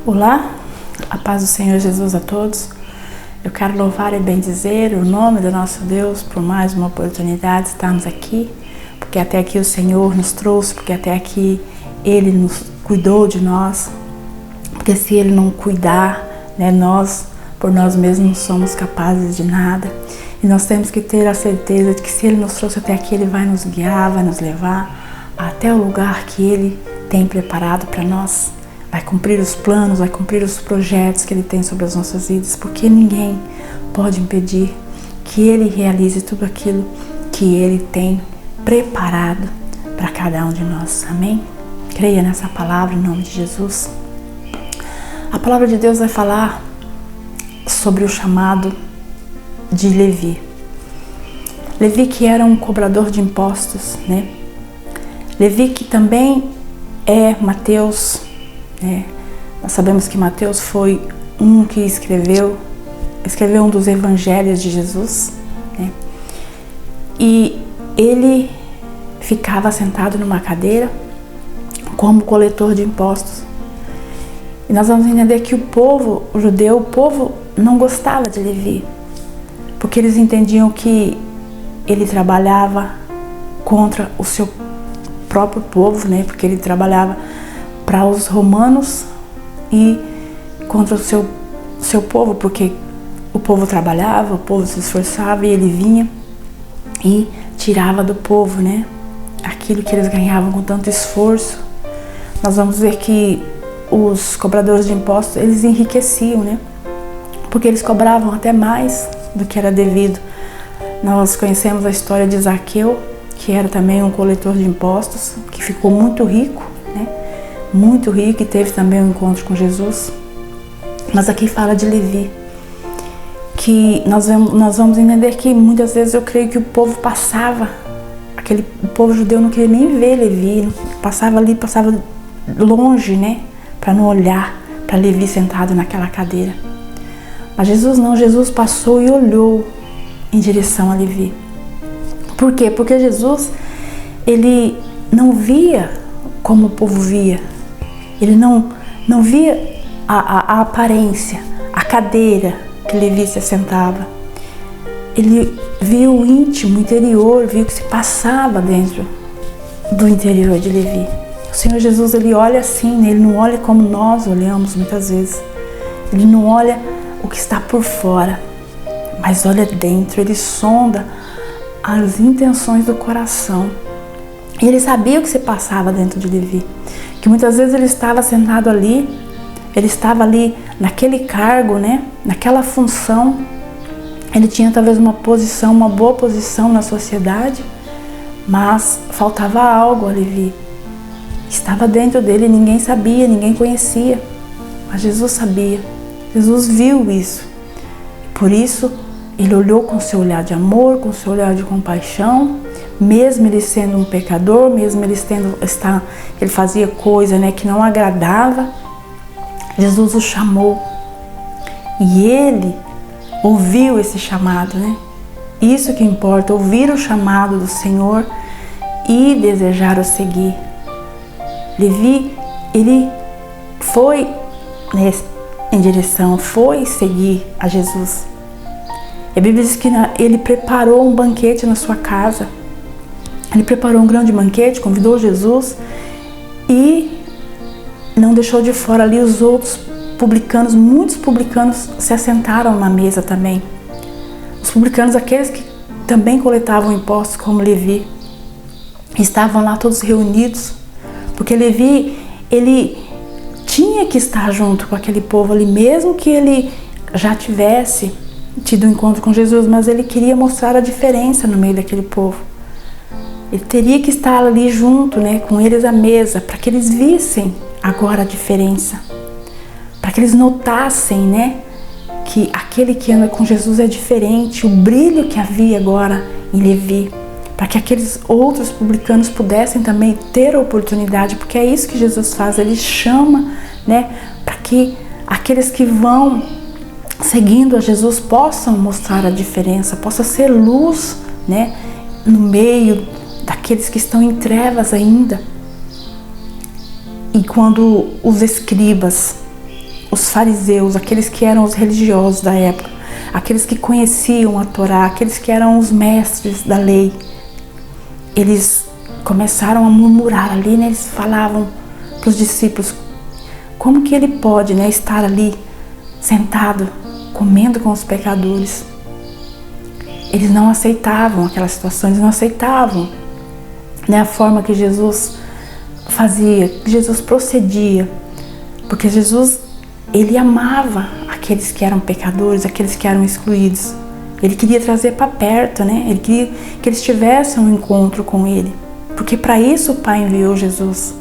Olá, a paz do Senhor Jesus a todos. Eu quero louvar e bendizer o nome do nosso Deus por mais uma oportunidade de estarmos aqui, porque até aqui o Senhor nos trouxe, porque até aqui Ele nos cuidou de nós, porque se Ele não cuidar, nós por nós mesmos não somos capazes de nada. E nós temos que ter a certeza de que se Ele nos trouxe até aqui, Ele vai nos guiar, vai nos levar até o lugar que Ele tem preparado para nós. Vai cumprir os planos, vai cumprir os projetos que Ele tem sobre as nossas vidas, porque ninguém pode impedir que Ele realize tudo aquilo que Ele tem preparado para cada um de nós. Amém? Creia nessa palavra em nome de Jesus. A palavra de Deus vai falar sobre o chamado de Levi. Levi, que era um cobrador de impostos, Levi, que também é Mateus. Nós sabemos que Mateus foi um que escreveu um dos evangelhos de Jesus, E ele ficava sentado numa cadeira como coletor de impostos. E nós vamos entender que o povo judeu, o povo não gostava de Levi, porque eles entendiam que ele trabalhava contra o seu próprio povo, porque ele trabalhava para os romanos e contra o seu povo, porque o povo trabalhava, o povo se esforçava e ele vinha e tirava do povo, aquilo que eles ganhavam com tanto esforço. Nós vamos ver que os cobradores de impostos, eles enriqueciam, porque eles cobravam até mais do que era devido. Nós conhecemos a história de Zaqueu, que era também um coletor de impostos, que ficou muito rico, muito rico, e teve também um encontro com Jesus. Mas aqui fala de Levi, que nós vamos entender que muitas vezes eu creio que o povo passava, o povo judeu não queria nem ver Levi, passava longe, para não olhar para Levi sentado naquela cadeira. Mas Jesus não, Jesus passou e olhou em direção a Levi. Por quê? Porque Jesus, ele não via como o povo via. Ele não via a aparência, a cadeira que Levi se assentava. Ele viu o íntimo, o interior, viu o que se passava dentro do interior de Levi. O Senhor Jesus, ele olha assim, ele não olha como nós olhamos muitas vezes. Ele não olha o que está por fora, mas olha dentro, ele sonda as intenções do coração. E ele sabia o que se passava dentro de Levi. Que muitas vezes ele estava sentado ali, ele estava ali naquele cargo, naquela função. Ele tinha talvez uma boa posição na sociedade, mas faltava algo a Levi. Estava dentro dele, ninguém sabia, ninguém conhecia, mas Jesus sabia. Jesus viu isso. Por isso, ele olhou com seu olhar de amor, com seu olhar de compaixão, mesmo ele sendo um pecador, mesmo ele fazia coisa que não agradava. Jesus o chamou e ele ouviu esse chamado, Isso que importa, ouvir o chamado do Senhor e desejar o seguir. Levi, ele foi foi seguir a Jesus. E a Bíblia diz que ele preparou um banquete na sua casa. Ele preparou um grande banquete, convidou Jesus e não deixou de fora ali os outros publicanos. Muitos publicanos se assentaram na mesa também. Os publicanos, aqueles que também coletavam impostos como Levi, estavam lá todos reunidos, porque Levi, ele tinha que estar junto com aquele povo ali, mesmo que ele já tivesse tido um encontro com Jesus, mas ele queria mostrar a diferença no meio daquele povo. Ele teria que estar ali junto, com eles à mesa, para que eles vissem agora a diferença, para que eles notassem, que aquele que anda com Jesus é diferente, o brilho que havia agora em Levi, para que aqueles outros publicanos pudessem também ter a oportunidade, porque é isso que Jesus faz, ele chama, para que aqueles que vão seguindo a Jesus possam mostrar a diferença, possa ser luz, no meio daqueles que estão em trevas ainda. E quando os escribas os fariseus, aqueles que eram os religiosos da época, aqueles que conheciam a Torá, aqueles que eram os mestres da lei, eles começaram a murmurar ali, né? Eles falavam para os discípulos, como que ele pode, né, estar ali sentado, comendo com os pecadores? Eles não aceitavam aquela situação, eles não aceitavam, né, a forma que Jesus fazia, que Jesus procedia, porque Jesus, ele amava aqueles que eram pecadores, aqueles que eram excluídos. Ele queria trazer para perto, né? Ele queria que eles tivessem um encontro com ele, porque para isso o Pai enviou Jesus.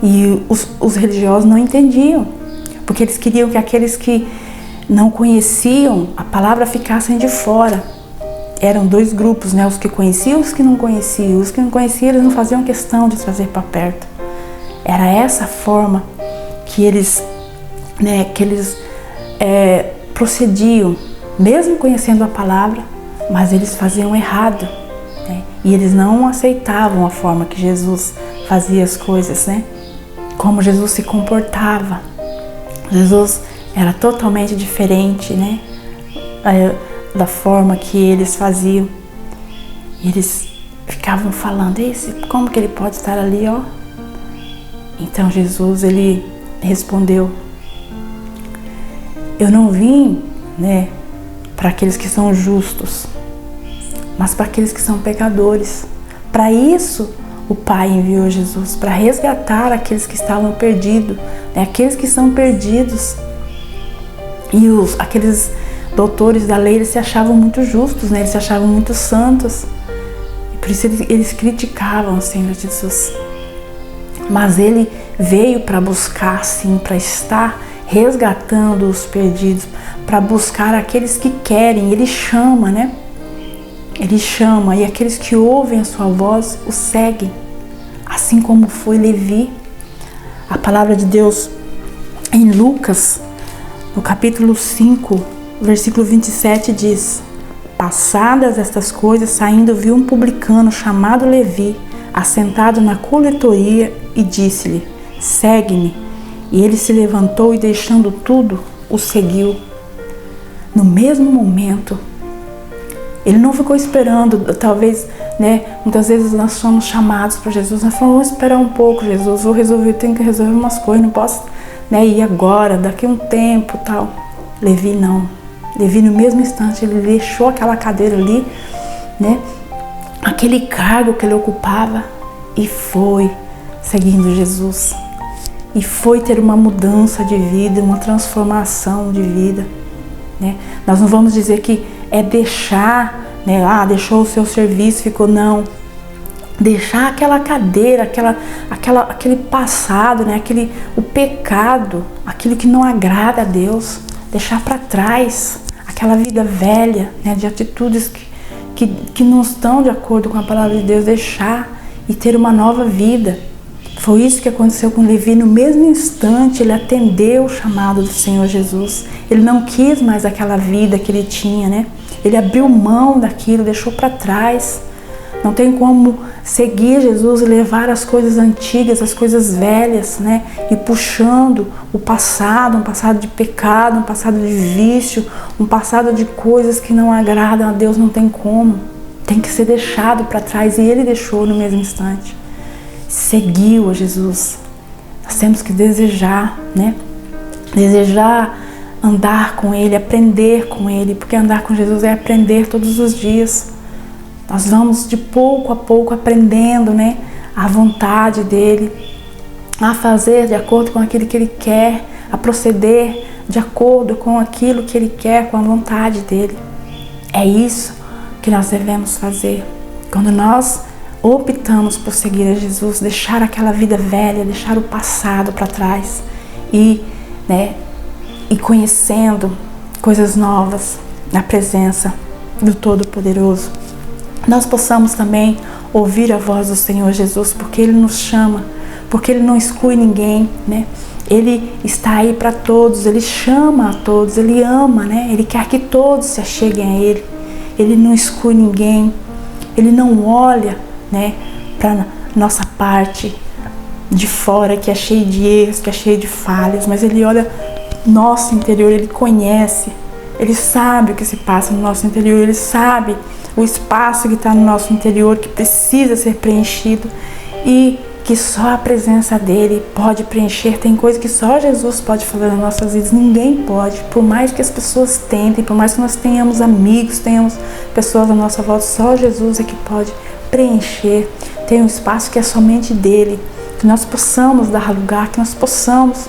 E os religiosos não entendiam, porque eles queriam que aqueles que não conheciam a palavra ficassem de fora. Eram dois grupos, né? Os que conheciam e os que não conheciam. Os que não conheciam, eles não faziam questão de trazer para perto. Era essa forma que eles, né, procediam, mesmo conhecendo a palavra, mas eles faziam errado, né? E eles não aceitavam a forma que Jesus fazia as coisas, né? Como Jesus se comportava. Jesus era totalmente diferente, né? Da forma que eles faziam. E eles ficavam falando, como que ele pode estar ali, ó? Então Jesus, ele respondeu, eu não vim, né, para aqueles que são justos, mas para aqueles que são pecadores. Para isso o Pai enviou Jesus, para resgatar aqueles que estavam perdidos, né, aqueles que são perdidos. E aqueles doutores da lei, eles se achavam muito justos, né? Eles se achavam muito santos. E por isso eles criticavam o Senhor Jesus. Mas ele veio para buscar, sim, para estar resgatando os perdidos, para buscar aqueles que querem. Ele chama, né? Ele chama, e aqueles que ouvem a sua voz o seguem. Assim como foi Levi. A palavra de Deus em Lucas, no capítulo 5, versículo 27 diz, passadas estas coisas, saindo viu um publicano chamado Levi, assentado na coletoria, e disse-lhe, segue-me. E ele se levantou e, deixando tudo, o seguiu. No mesmo momento, ele não ficou esperando, talvez, né, muitas vezes nós somos chamados para Jesus, nós falamos, vamos esperar um pouco, Jesus, tenho que resolver umas coisas, não posso, né, ir agora, daqui a um tempo, tal. Levi não. Levi, no mesmo instante, ele deixou aquela cadeira ali, né, aquele cargo que ele ocupava, e foi seguindo Jesus. E foi ter uma mudança de vida, uma transformação de vida, né? Nós não vamos dizer que é deixar, né, deixou o seu serviço, ficou, não. Deixar aquela cadeira, aquele passado, né, o pecado, aquilo que não agrada a Deus, deixar para trás, aquela vida velha, né, de atitudes que não estão de acordo com a palavra de Deus, deixar e ter uma nova vida. Foi isso que aconteceu com Levi. No mesmo instante, ele atendeu o chamado do Senhor Jesus. Ele não quis mais aquela vida que ele tinha, né? Ele abriu mão daquilo, deixou para trás. Não tem como seguir Jesus e levar as coisas antigas, as coisas velhas, né? E puxando o passado, um passado de pecado, um passado de vício, um passado de coisas que não agradam a Deus, não tem como. Tem que ser deixado para trás, e ele deixou no mesmo instante. Seguiu a Jesus. Nós temos que desejar, né? Desejar andar com ele, aprender com ele, porque andar com Jesus é aprender todos os dias. Nós vamos de pouco a pouco aprendendo, né, a vontade dele, a fazer de acordo com aquilo que ele quer, a proceder de acordo com aquilo que ele quer, com a vontade dele. É isso que nós devemos fazer. Quando nós optamos por seguir a Jesus, deixar aquela vida velha, deixar o passado para trás e conhecendo coisas novas na presença do Todo-Poderoso, nós possamos também ouvir a voz do Senhor Jesus, porque Ele nos chama, porque Ele não exclui ninguém, né? Ele está aí para todos, Ele chama a todos, Ele ama, né? Ele quer que todos se acheguem a Ele. Ele não exclui ninguém, Ele não olha, né, para nossa parte de fora, que é cheio de erros, que é cheio de falhas, mas Ele olha nosso interior, Ele conhece, Ele sabe o que se passa no nosso interior, Ele sabe o espaço que está no nosso interior, que precisa ser preenchido e que só a presença dEle pode preencher. Tem coisa que só Jesus pode fazer nas nossas vidas, ninguém pode. Por mais que as pessoas tentem, por mais que nós tenhamos amigos, tenhamos pessoas à nossa volta, só Jesus é que pode preencher. Tem um espaço que é somente dEle, que nós possamos dar lugar, que nós possamos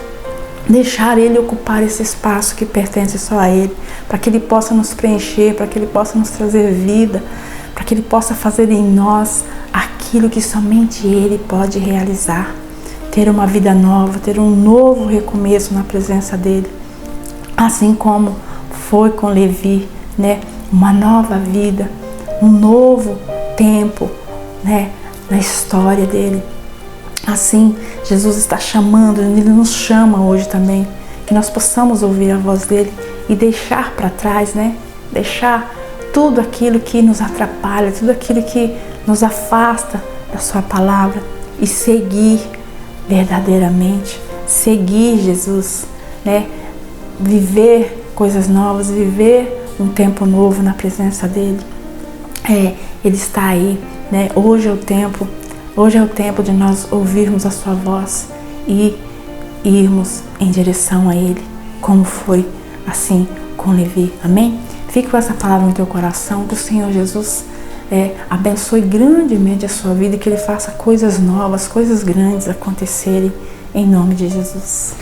deixar Ele ocupar esse espaço que pertence só a Ele, para que Ele possa nos preencher, para que Ele possa nos trazer vida, para que Ele possa fazer em nós aquilo que somente Ele pode realizar, ter uma vida nova, ter um novo recomeço na presença dEle, assim como foi com Levi, né? Uma nova vida, um novo tempo, né? Na história dele. Assim, Jesus está chamando, Ele nos chama hoje também, que nós possamos ouvir a voz dEle e deixar para trás, né? Deixar tudo aquilo que nos atrapalha, tudo aquilo que nos afasta da sua palavra e seguir verdadeiramente, seguir Jesus, né? Viver coisas novas, viver um tempo novo na presença dEle. Ele está aí, né? Hoje é o tempo de nós ouvirmos a sua voz e irmos em direção a Ele, como foi assim com Levi. Amém? Fique com essa palavra no teu coração, que o Senhor Jesus abençoe grandemente a sua vida e que Ele faça coisas novas, coisas grandes acontecerem em nome de Jesus.